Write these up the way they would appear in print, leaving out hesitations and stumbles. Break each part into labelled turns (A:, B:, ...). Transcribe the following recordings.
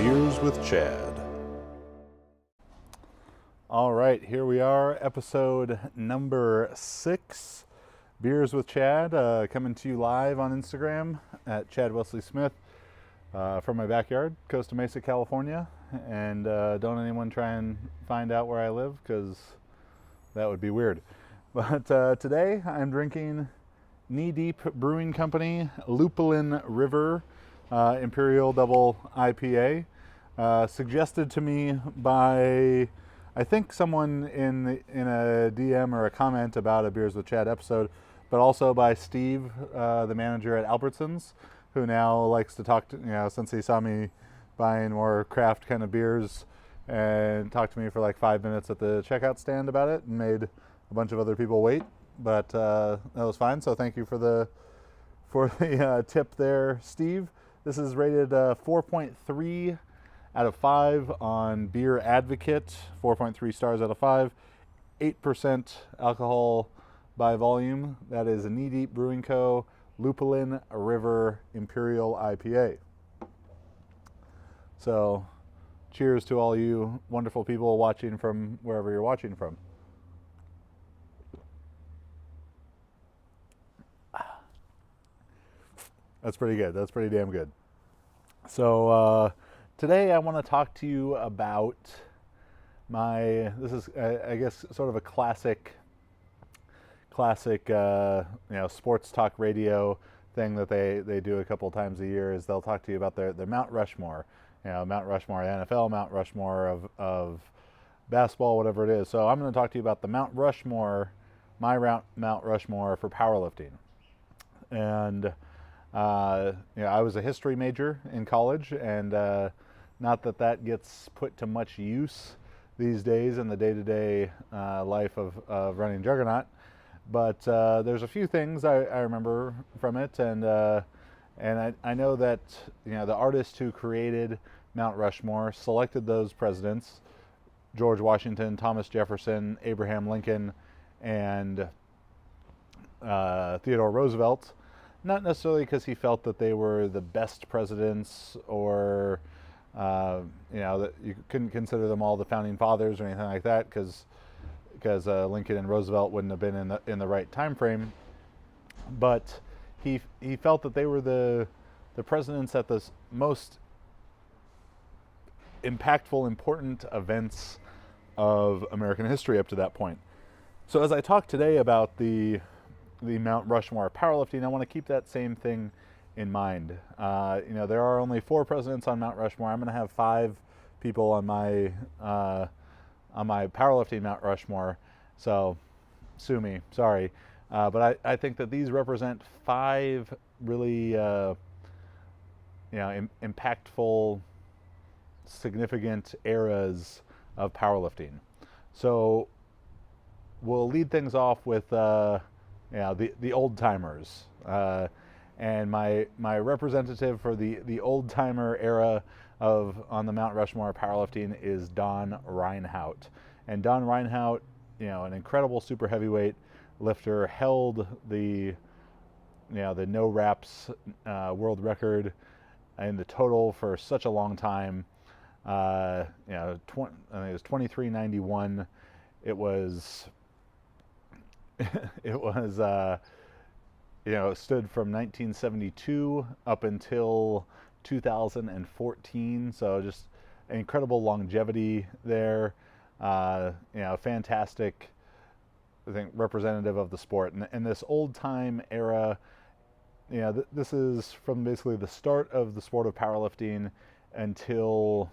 A: Beers with Chad. All right, here we are, episode number 6, Beers with Chad, coming to you live on Instagram at Chad Wesley Smith from my backyard, Costa Mesa, California. And don't anyone try and find out where I live, because that would be weird. But today I'm drinking Knee Deep Brewing Company Lupilin River Imperial Double IPA, suggested to me by, I think, someone in a DM or a comment about a Beers with Chad episode, but also by Steve, the manager at Albertsons, who now likes to talk to, since he saw me buying more craft kind of beers, and talked to me for like 5 minutes at the checkout stand about it, and made a bunch of other people wait, but that was fine. So thank you for the tip there, Steve. This is rated 4.3 out of 5 on Beer Advocate, 4.3 stars out of 5, 8% alcohol by volume. That is a Knee Deep Brewing Co. Lupilin River Imperial IPA. So cheers to all you wonderful people watching from wherever you're watching from. That's pretty good. That's pretty damn good. So today I want to talk to you about this is, I guess, sort of a classic sports talk radio thing that they do a couple times a year, is they'll talk to you about their Mount Rushmore, Mount Rushmore of the NFL, Mount Rushmore of basketball, whatever it is. So I'm going to talk to you about the Mount Rushmore, my Mount Rushmore for powerlifting. And I was a history major in college, and not that gets put to much use these days in the day-to-day life of running Juggernaut. But there's a few things I remember from it, and I know that the artist who created Mount Rushmore selected those presidents: George Washington, Thomas Jefferson, Abraham Lincoln, and Theodore Roosevelt. Not necessarily because he felt that they were the best presidents, or that you couldn't consider them all the founding fathers or anything like that, because Lincoln and Roosevelt wouldn't have been in the right time frame. But he felt that they were the presidents at the most impactful, important events of American history up to that point. So as I talk today about the Mount Rushmore of powerlifting, I want to keep that same thing in mind. There are only 4 presidents on Mount Rushmore. I'm going to have 5 people on my powerlifting Mount Rushmore, so sue me, sorry. But I think that these represent 5 really impactful, significant eras of powerlifting. So we'll lead things off with the old timers, and my representative for the old timer era on the Mount Rushmore of powerlifting is Don Reinhart. And Don Reinhart, an incredible super heavyweight lifter, held the no wraps world record in the total for such a long time. I think it was 2391. It was it stood from 1972 up until 2014, so just incredible longevity there. Fantastic, I think, representative of the sport. And this old time era, this is from basically the start of the sport of powerlifting until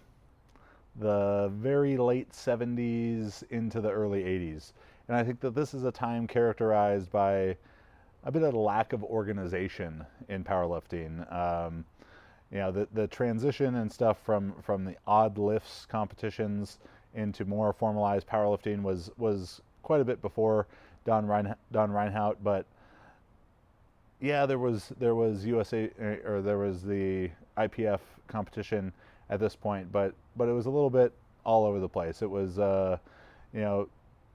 A: the very late 70s into the early 80s. And I think that this is a time characterized by a bit of a lack of organization in powerlifting. The transition and stuff from the odd lifts competitions into more formalized powerlifting was quite a bit before Don Reinhart. But yeah, there was USA, or there was the IPF competition at this point, but it was a little bit all over the place. It was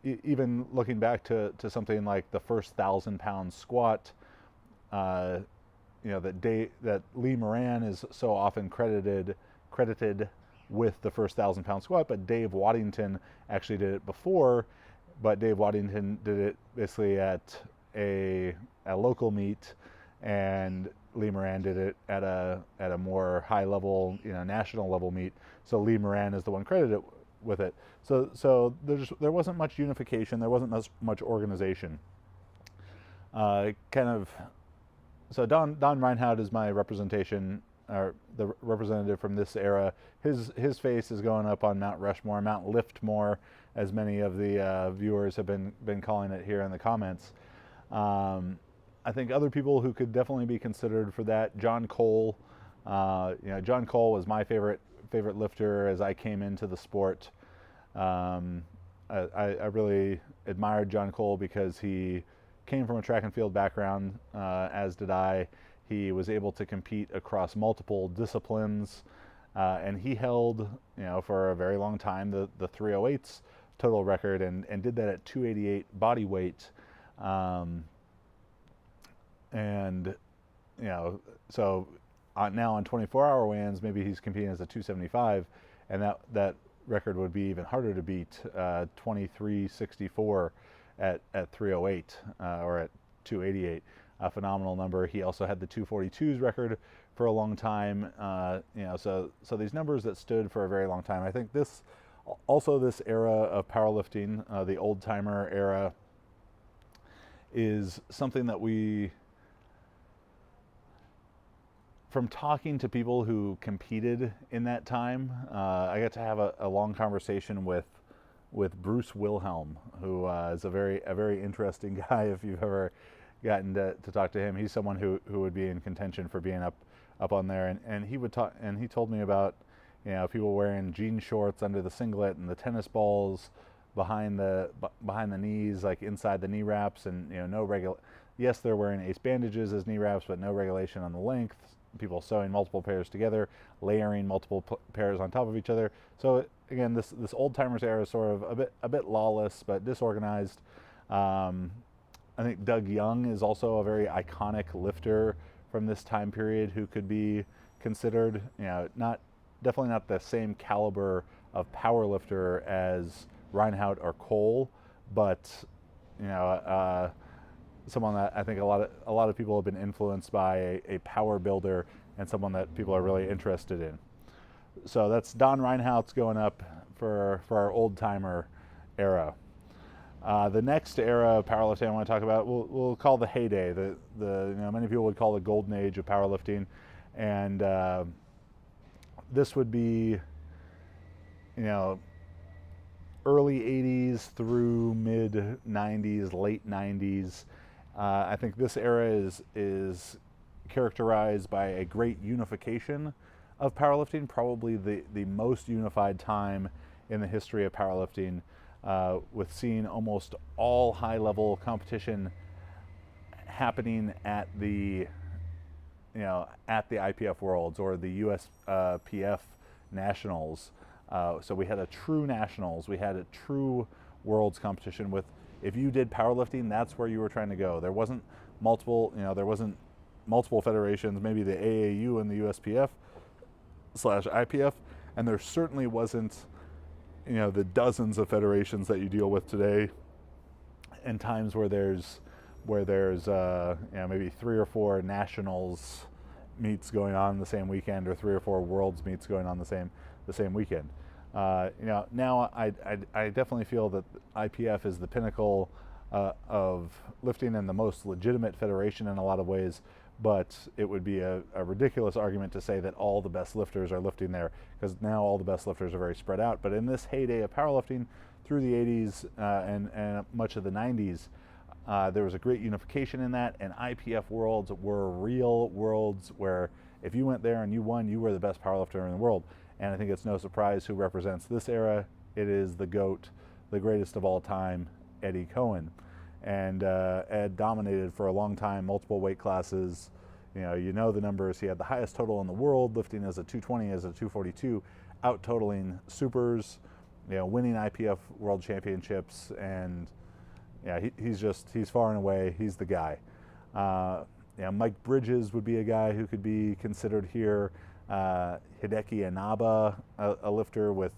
A: even looking back to something like the first 1,000-pound squat, that Lee Moran is so often credited credited with the first 1,000-pound squat, but Dave Waddington actually did it before. But Dave Waddington did it basically at a local meet, and Lee Moran did it at a more high level, national level meet. So Lee Moran is the one credited with it. So there wasn't much unification. There wasn't much organization. So Don Reinhardt is my representation, or the representative from this era. His face is going up on Mount Rushmore, Mount Liftmore, as many of the viewers have been calling it here in the comments. I think other people who could definitely be considered for that, John Cole. John Cole was my favorite lifter as I came into the sport. I really admired John Cole because he came from a track and field background, as did I. He was able to compete across multiple disciplines, and he held, for a very long time, the 308s total record, and did that at 288 body weight. So now on 24-hour weigh-ins, maybe he's competing as a 275, and that record would be even harder to beat, 2364 at 308 or at 288. A phenomenal number. He also had the 242s record for a long time. So these numbers that stood for a very long time. I think this era of powerlifting, the old timer era, is something that from talking to people who competed in that time, I got to have a long conversation with Bruce Wilhelm, who is a very interesting guy. If you've ever gotten to talk to him, he's someone who would be in contention for being up on there. And he would talk, and he told me about people wearing jean shorts under the singlet and the tennis balls behind the knees, like inside the knee wraps, and yes, they're wearing ace bandages as knee wraps, but no regulation on the length. People sewing multiple pairs together, layering multiple pairs on top of each other. So again, this old timers era is sort of a bit lawless but disorganized. I think Doug Young is also a very iconic lifter from this time period who could be considered, definitely not the same caliber of power lifter as Reinhardt or Cole, but someone that I think a lot of people have been influenced by, a power builder, and someone that people are really interested in. So that's Don Reinhardt's going up for our old timer era. The next era of powerlifting I want to talk about, we'll call the heyday. Many people would call the golden age of powerlifting, and this would be, early 80s through mid 90s, late 90s. I think this era is characterized by a great unification of powerlifting, probably the most unified time in the history of powerlifting, with seeing almost all high-level competition happening at the IPF Worlds or the USPF Nationals. So we had a true nationals, we had a true worlds competition with, if you did powerlifting, that's where you were trying to go. There wasn't multiple federations, maybe the AAU and the USPF/IPF, and there certainly wasn't, the dozens of federations that you deal with today, and times where there's maybe 3 or 4 nationals meets going on the same weekend, or 3 or 4 worlds meets going on the same weekend. Now I definitely feel that IPF is the pinnacle of lifting and the most legitimate federation in a lot of ways, but it would be a ridiculous argument to say that all the best lifters are lifting there, because now all the best lifters are very spread out. But in this heyday of powerlifting through the 80s and much of the 90s, there was a great unification in that, and IPF worlds were real worlds where if you went there and you won, you were the best powerlifter in the world. And I think it's no surprise who represents this era. It is the GOAT, the greatest of all time, Eddie Cohen. And Ed dominated for a long time, multiple weight classes. The numbers. He had the highest total in the world, lifting as a 220, as a 242, out-totaling supers, winning IPF world championships. And he's far and away, he's the guy. Mike Bridges would be a guy who could be considered here. Hideki Inaba, a lifter with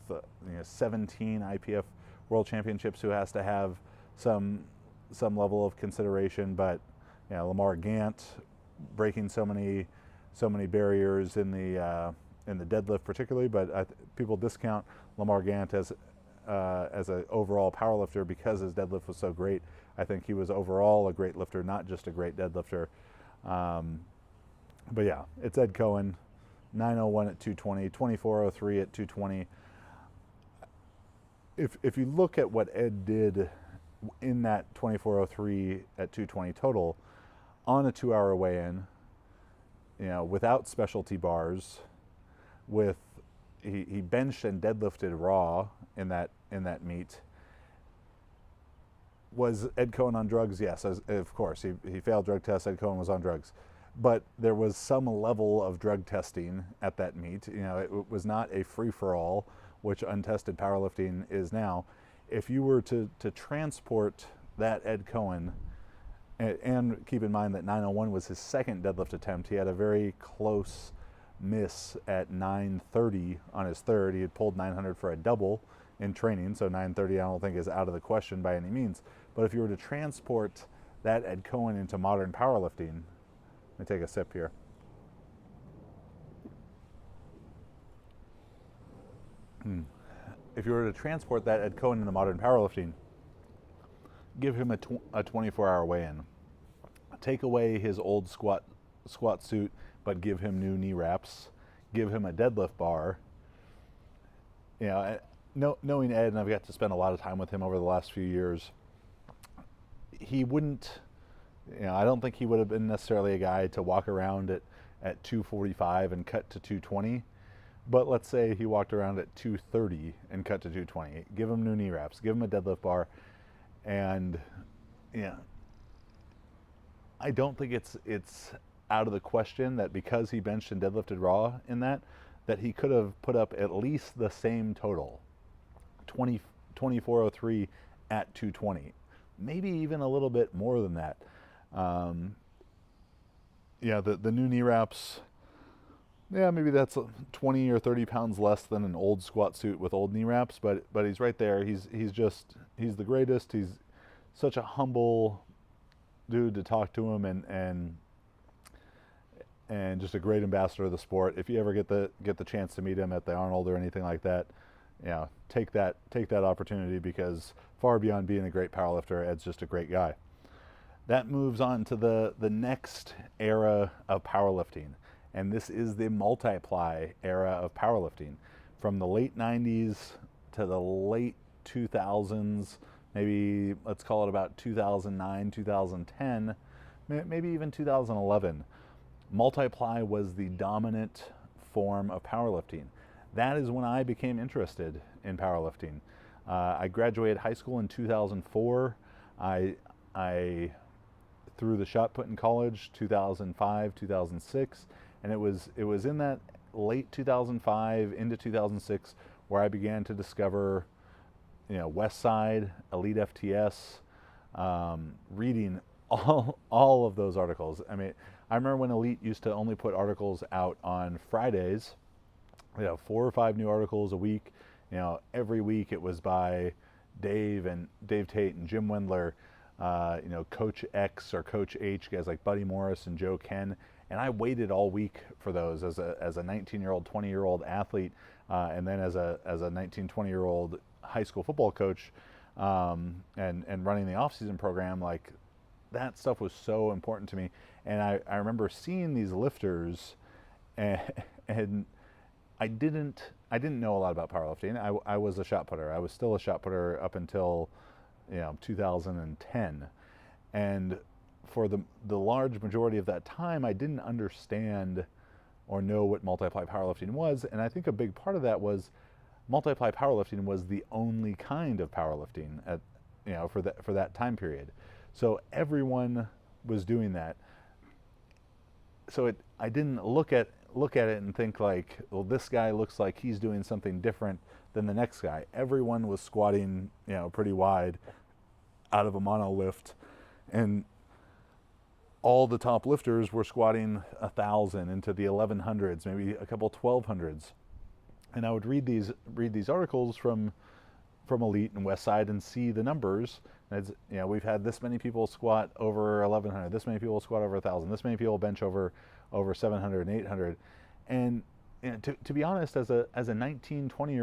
A: 17 IPF World Championships, who has to have some level of consideration. But Lamar Gant breaking so many barriers in the deadlift particularly, but people discount Lamar Gant as an overall powerlifter because his deadlift was so great. I think he was overall a great lifter, not just a great deadlifter. But yeah, it's Ed Cohen, 901 at 220, 2403 at 220. If you look at what Ed did in that 2403 at 220 total on a 2-hour weigh-in, without specialty bars, he benched and deadlifted raw in that meet. Was Ed Cohen on drugs? Yes, of course. He failed drug tests. Ed Cohen was on drugs. But there was some level of drug testing at that meet. It was not a free-for-all, which untested powerlifting is now. If you were to transport that Ed Cohen, and keep in mind that 901 was his second deadlift attempt. He had a very close miss at 930 on his third. He had pulled 900 for a double in training, so 930 I don't think is out of the question by any means. But if you were to transport that Ed Cohen into modern powerlifting, let me take a sip here. If you were to transport that Ed Cohen into modern powerlifting, give him a 24-hour weigh-in. Take away his old squat suit, but give him new knee wraps. Give him a deadlift bar. Knowing Ed, and I've got to spend a lot of time with him over the last few years, he wouldn't, I don't think he would have been necessarily a guy to walk around at 245 and cut to 220. But let's say he walked around at 230 and cut to 220. Give him new knee wraps. Give him a deadlift bar. And I don't think it's out of the question that because he benched and deadlifted raw in that he could have put up at least the same total, 2403 at 220, maybe even a little bit more than that. The new knee wraps, maybe that's 20 or 30 pounds less than an old squat suit with old knee wraps, but he's right there. He's the greatest. He's such a humble dude to talk to him, and just a great ambassador of the sport. If you ever get the chance to meet him at the Arnold or anything like that, take that opportunity, because far beyond being a great powerlifter, Ed's just a great guy. That moves on to the next era of powerlifting, and this is the multiply era of powerlifting, from the late 90s to the late 2000s, maybe let's call it about 2009, 2010, maybe even 2011. Multiply was the dominant form of powerlifting. That is when I became interested in powerlifting. I graduated high school in 2004. I threw the shot put in college 2005, 2006, and it was in that late 2005 into 2006 where I began to discover, West Side, Elite FTS, reading all of those articles. I mean, I remember when Elite used to only put articles out on Fridays, 4 or 5 new articles a week. Every week it was by Dave Tate and Jim Wendler, Coach X or Coach H, guys like Buddy Morris and Joe Ken. And I waited all week for those as a 19-year-old, 20-year-old athlete, and then as a 19, 20-year-old high school football coach, and running the off-season program. Like, that stuff was so important to me. And I remember seeing these lifters, and I didn't know a lot about powerlifting. I was a shot putter. I was still a shot putter up until 2010, and for the large majority of that time, I didn't understand or know what multiply powerlifting was. And I think a big part of that was multiply powerlifting was the only kind of powerlifting for that time period. So everyone was doing that. So I didn't look at it and think like, well, this guy looks like he's doing something different than the next guy. Everyone was squatting, pretty wide out of a monolift, and all the top lifters were squatting 1,000 into the 1100s, maybe a couple 1200s. And I would read these articles from Elite and Westside and see the numbers. And it's, we've had this many people squat over 1100, this many people squat over 1,000, this many people bench over 700 and 800. And to be honest, as a 19, 20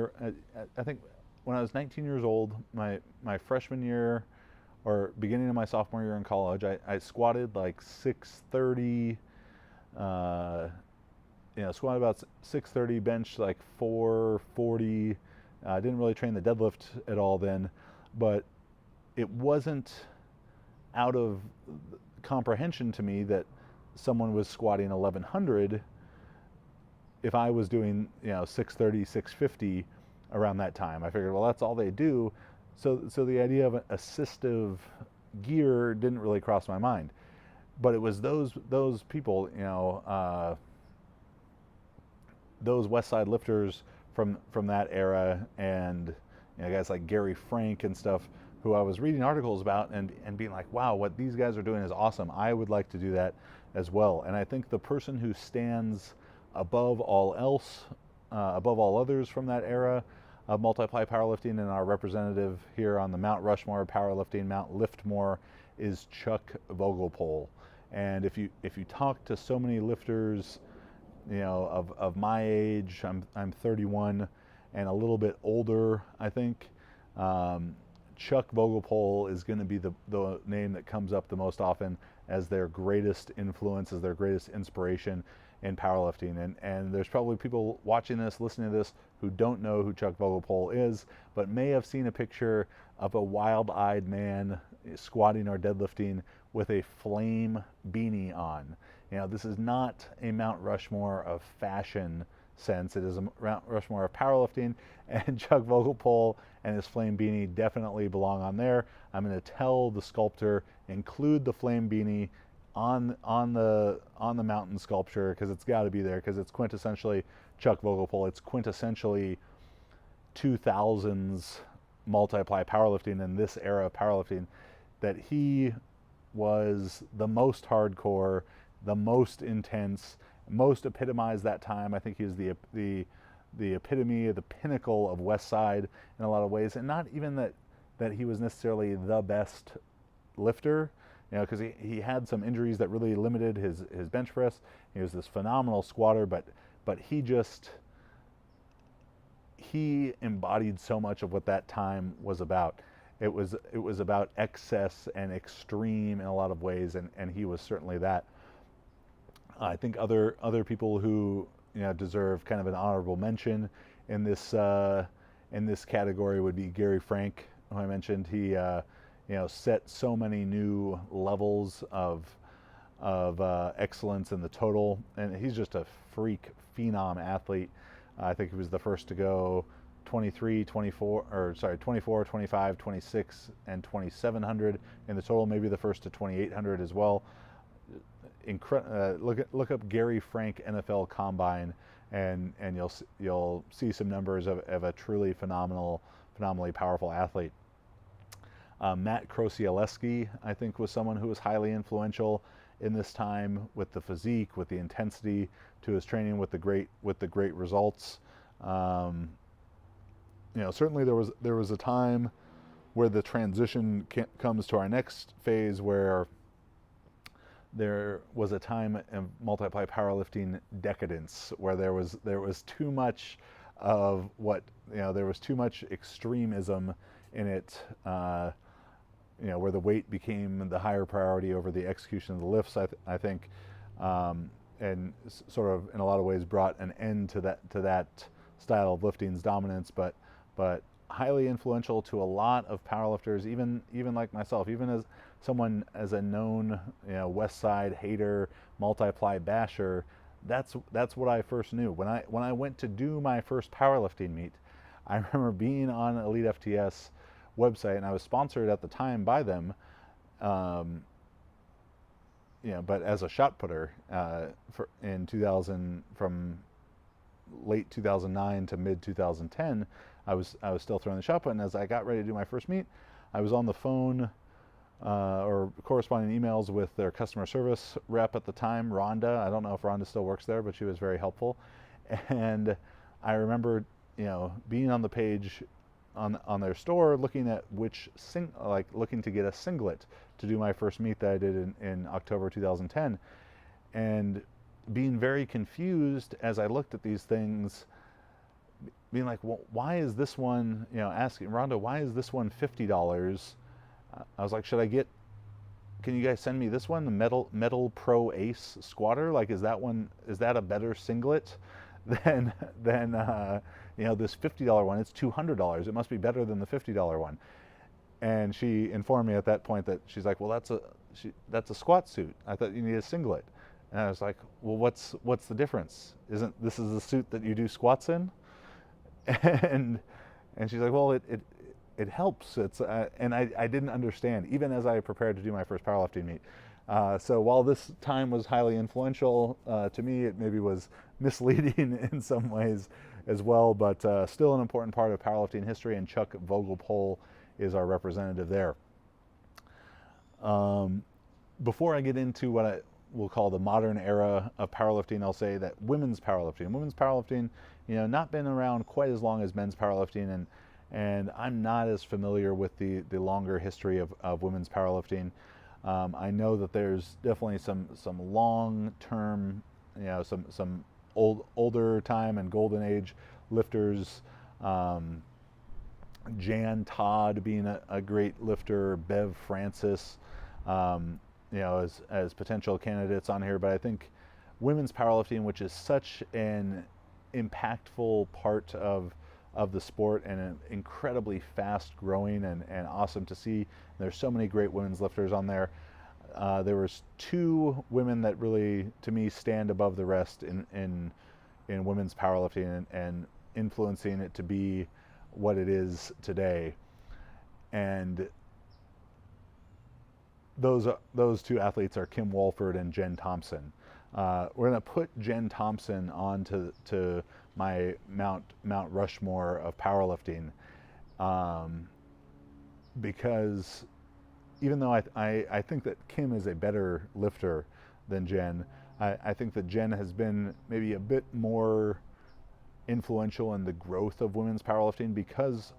A: I think when I was 19 years old, my freshman year or beginning of my sophomore year in college, I squatted like 630, squatted about 630, benched like 440. I didn't really train the deadlift at all then, but it wasn't out of comprehension to me that someone was squatting 1100 if I was doing 630, 650 around that time. I figured, well, that's all they do. So the idea of assistive gear didn't really cross my mind. But it was those people, those Westside lifters from that era, and guys like Gary Frank and stuff, who I was reading articles about and being like, wow, what these guys are doing is awesome. I would like to do that as well. And I think the person who stands above all else, above all others from that era of multiply powerlifting, and our representative here on the Mount Rushmore of Powerlifting, Mount Liftmore, is Chuck Vogelpohl. And if you talk to so many lifters, of my age, I'm 31 and a little bit older, I think, Chuck Vogelpohl is going to be the name that comes up the most often as their greatest influence, as their greatest inspiration in powerlifting. And there's probably people watching this, listening to this, who don't know who Chuck Vogelpohl is, but may have seen a picture of a wild-eyed man squatting or deadlifting with a flame beanie on. This is not a Mount Rushmore of fashion sense. It is a Mount Rushmore of powerlifting, and Chuck Vogelpohl and his flame beanie definitely belong on there. I'm going to tell the sculptor, include the flame beanie on the mountain sculpture, because it's got to be there, because it's quintessentially Chuck Vogelpohl. It's quintessentially 2000s multiply powerlifting and this era of powerlifting, that he was the most hardcore, the most intense, most epitomized that time. I think he was the epitome, the pinnacle of Westside in a lot of ways, and not even that he was necessarily the best lifter, because he had some injuries that really limited his bench press. He was this phenomenal squatter, but he embodied so much of what that time was about. It was about excess and extreme in a lot of ways, and he was certainly that. I think other people who deserve kind of an honorable mention in this category would be Gary Frank, who I mentioned. He set so many new levels of excellence in the total, and he's just a freak phenom athlete. I think he was the first to go 24, 25, 26, and 2700 in the total, maybe the first to 2800 as well. Look up Gary Frank NFL Combine, and you'll see some numbers of a truly phenomenally powerful athlete. Matt Krosielewski, I think, was someone who was highly influential in this time, with the physique, with the intensity to his training, with the great results. Certainly there was a time where the transition comes to our next phase, where there was a time of multiply powerlifting decadence, where there was too much of there was too much extremism in it, where the weight became the higher priority over the execution of the lifts, I think, and sort of in a lot of ways brought an end to that style of lifting's dominance, but highly influential to a lot of powerlifters, even like myself, even as a known Westside hater, multiply basher. That's what I first knew when I went to do my first powerlifting meet. I remember being on Elite FTS website, and I was sponsored at the time by them, but as a shot putter in 2000, from late 2009 to mid 2010, I was still throwing the shot put. And as I got ready to do my first meet, I was on the phone or corresponding emails with their customer service rep at the time, Rhonda. I don't know if Rhonda still works there, but she was very helpful. And I remember, being on the page on their store, looking at looking to get a singlet to do my first meet that I did in October 2010, and being very confused as I looked at these things, being like, well, why is this one, asking Rhonda, why is this one $50? I was like, can you guys send me this one, the Metal Pro Ace squatter? Like, is that a better singlet than this $50 one? It's $200. It must be better than the $50 one. And she informed me at that point that she's like, well, that's a squat suit. I thought you need a singlet. And I was like, well, what's the difference? Isn't this is the suit that you do squats in? And she's like, well, it helps. And I didn't understand, even as I prepared to do my first powerlifting meet. So while this time was highly influential to me, it maybe was misleading in some ways as well, but still an important part of powerlifting history, and Chuck Vogelpohl is our representative there. Before I get into what I will call the modern era of powerlifting, I'll say that women's powerlifting, not been around quite as long as men's powerlifting, and I'm not as familiar with the longer history of women's powerlifting. I know that there's definitely some long-term, some older time and golden age lifters. Jan Todd being a great lifter, Bev Francis, as potential candidates on here. But I think women's powerlifting, which is such an impactful part of the sport and an incredibly fast growing and awesome to see. There's so many great women's lifters on there. There was two women that really, to me, stand above the rest in women's powerlifting and influencing it to be what it is today. And those two athletes are Kim Walford and Jen Thompson. We're going to put Jen Thompson on to my Mount Rushmore of powerlifting, because even though I think that Kim is a better lifter than Jen, I think that Jen has been maybe a bit more influential in the growth of women's powerlifting, because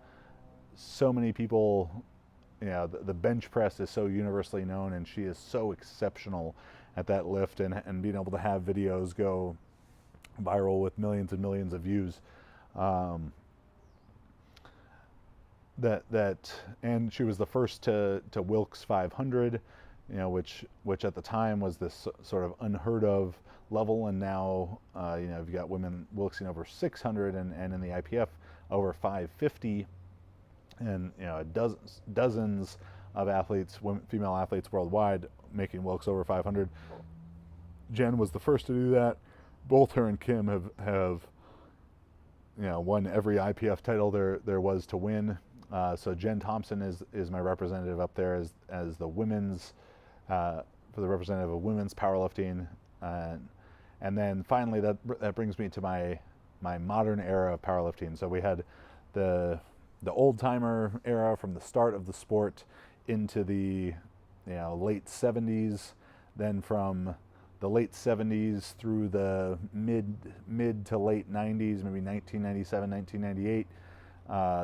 A: so many people, the bench press is so universally known, and she is so exceptional at that lift, and being able to have videos go viral with millions and millions of views. And she was the first to Wilks 500, which at the time was this sort of unheard of level, and now you've got women Wilksing over 600 and in the IPF over 550, and dozens of athletes, female athletes worldwide, making Wilks over 500. Jen was the first to do that. Both her and Kim have won every IPF title there was to win. So Jen Thompson is my representative up there as the women's, for the representative of women's powerlifting. And then finally, that brings me to my modern era of powerlifting. So we had the old timer era from the start of the sport into the late 70s, then from the late 70s through the mid to late 90s, maybe 1997, 1998,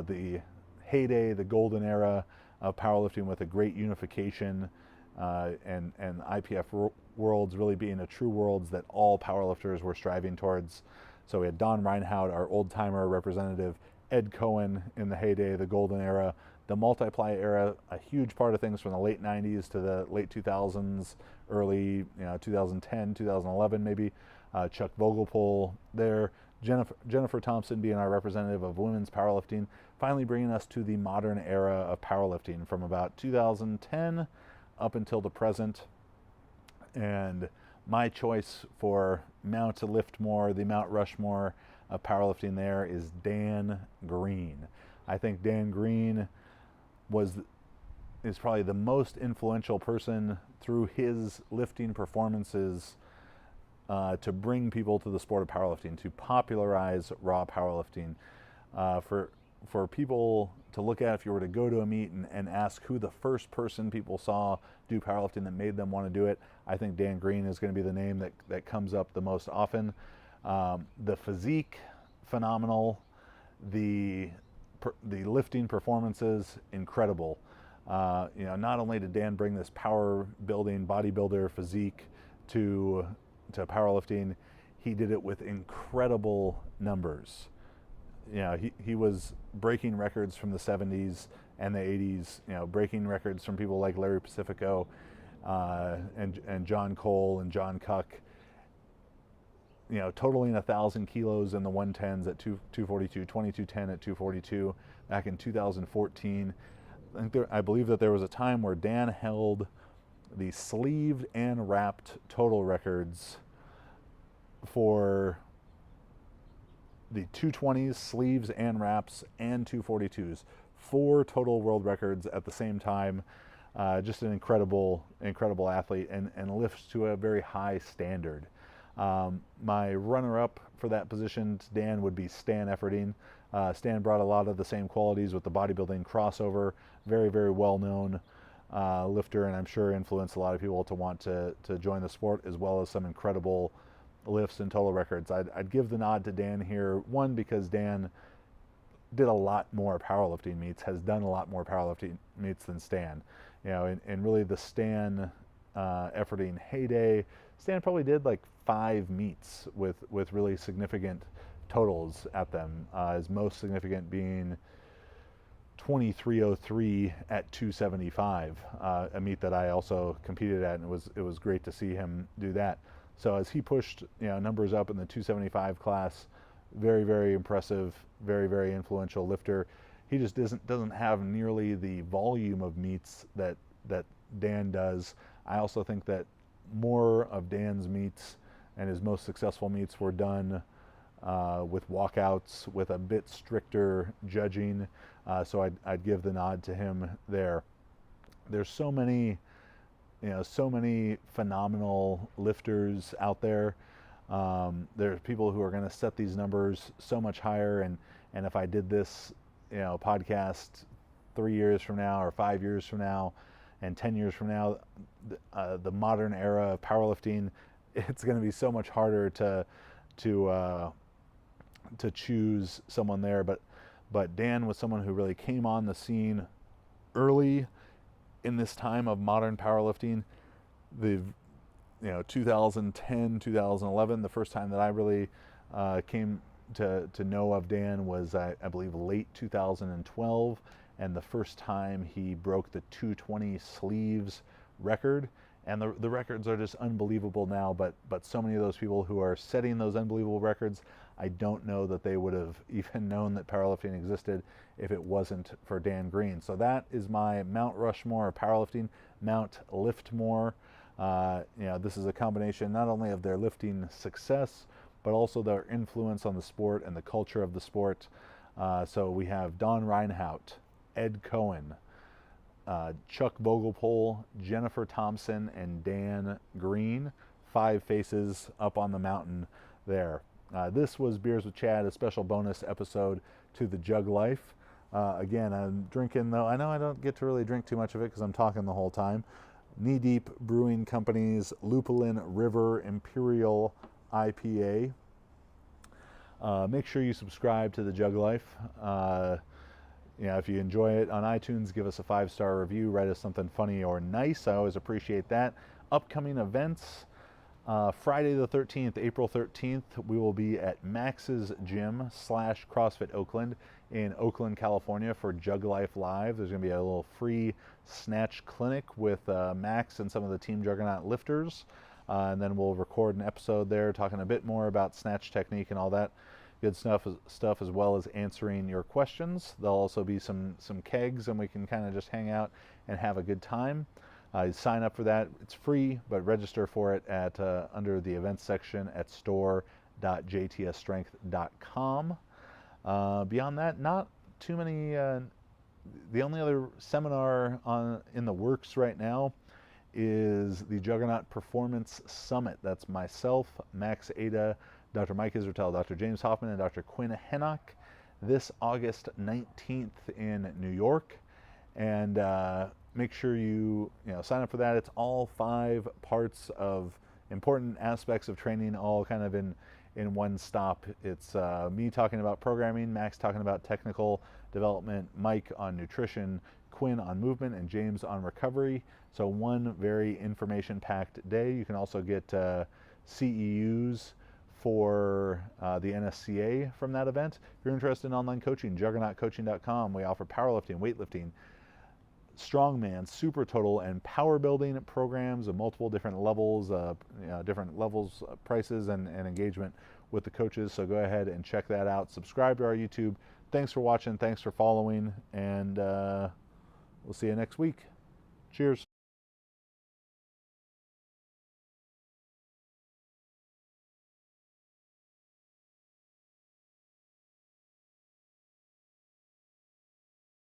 A: the heyday, the golden era of powerlifting, with a great unification, and IPF worlds really being a true worlds that all powerlifters were striving towards. So we had Don Reinhout, our old timer representative, Ed Cohen in the heyday, the golden era, the multiply era, a huge part of things from the late 90s to the late 2000s, early 2010, 2011 maybe. Chuck Vogelpohl there, Jennifer Thompson being our representative of women's powerlifting, finally bringing us to the modern era of powerlifting from about 2010 up until the present. And my choice for Mount to lift more, the Mount Rushmore of powerlifting there, is Dan Green. I think Dan Green is probably the most influential person through his lifting performances to bring people to the sport of powerlifting, to popularize raw powerlifting, for people to look at, if you were to go to a meet and ask who the first person people saw do powerlifting that made them want to do it, I think Dan Green is going to be the name that comes up the most often. The physique, phenomenal. The lifting performances, incredible. Not only did Dan bring this power building, bodybuilder physique to powerlifting, he did it with incredible numbers. He was breaking records from the 70s and the 80s, breaking records from people like Larry Pacifico and John Cole and John Cuck, totaling 1,000 kilos in the 110s at 242, 2210 at 242 back in 2014. I believe that there was a time where Dan held the sleeved and wrapped total records for the 220s, sleeves and wraps, and 242s. 4 total world records at the same time. Just an incredible athlete and lifts to a very high standard. My runner-up for that position to Dan would be Stan Efferding. Stan brought a lot of the same qualities with the bodybuilding crossover. Very, very well-known lifter, and I'm sure influenced a lot of people to want to join the sport, as well as some incredible lifts and total records. I'd give the nod to Dan here, one, because Dan did a lot more powerlifting meets, has done a lot more powerlifting meets than Stan. And really the Stan Efferding heyday, Stan probably did like 5 meets with really significant totals at them. His most significant being 23:03 at 275, a meet that I also competed at, and it was great to see him do that. So as he pushed numbers up in the 275 class, very, very impressive, very, very influential lifter. He just doesn't have nearly the volume of meets that Dan does. I also think that more of Dan's meets and his most successful meets were done with walkouts, with a bit stricter judging. So I'd give the nod to him there. There's so many phenomenal lifters out there. There's people who are going to set these numbers so much higher, and if I did this podcast 3 years from now or 5 years from now and 10 years from now, the modern era of powerlifting, it's going to be so much harder to choose someone there. But Dan was someone who really came on the scene early in this time of modern powerlifting. The 2010, 2011, the first time that I really came to know of Dan was, I believe, late 2012, and the first time he broke the 220 sleeves record. And the records are just unbelievable now, but so many of those people who are setting those unbelievable records, I don't know that they would have even known that powerlifting existed if it wasn't for Dan Green. So that is my Mount Rushmore of powerlifting, Mount Liftmore. This is a combination not only of their lifting success, but also their influence on the sport and the culture of the sport. So we have Don Reinhout, Ed Cohen, Chuck Vogelpohl, Jennifer Thompson, and Dan Green. 5 faces up on the mountain there. This was Beers with Chad, a special bonus episode to the Jug Life. Again, I'm drinking, though I know I don't get to really drink too much of it because I'm talking the whole time. Knee Deep Brewing Company's Lupilin River Imperial IPA. Make sure you subscribe to the Jug Life. If you enjoy it on iTunes, give us a 5-star review, write us something funny or nice. I always appreciate that. Upcoming events, Friday the 13th, April 13th, we will be at Max's Gym / CrossFit Oakland in Oakland, California for Jug Life Live. There's going to be a little free snatch clinic with Max and some of the Team Juggernaut lifters. And then we'll record an episode there talking a bit more about snatch technique and all that good stuff, as well as answering your questions. There'll also be some kegs, and we can kind of just hang out and have a good time. Sign up for that. It's free, but register for it at under the events section at store.jtsstrength.com. Beyond that, not too many. The only other seminar in the works right now is the Juggernaut Performance Summit. That's myself, Max Ada, Dr. Mike Israel, Dr. James Hoffman, and Dr. Quinn Hennock. this August 19th in New York. And make sure you sign up for that. It's all 5 parts of important aspects of training, all kind of in one stop. It's me talking about programming, Max talking about technical development, Mike on nutrition, Quinn on movement, and James on recovery. So one very information-packed day. You can also get CEUs for the NSCA from that event. If you're interested in online coaching, juggernautcoaching.com. We offer powerlifting, weightlifting, strongman, super total, and power building programs of multiple different levels, prices, and engagement with the coaches. So go ahead and check that out. Subscribe to our YouTube. Thanks for watching. Thanks for following. And we'll see you next week. Cheers.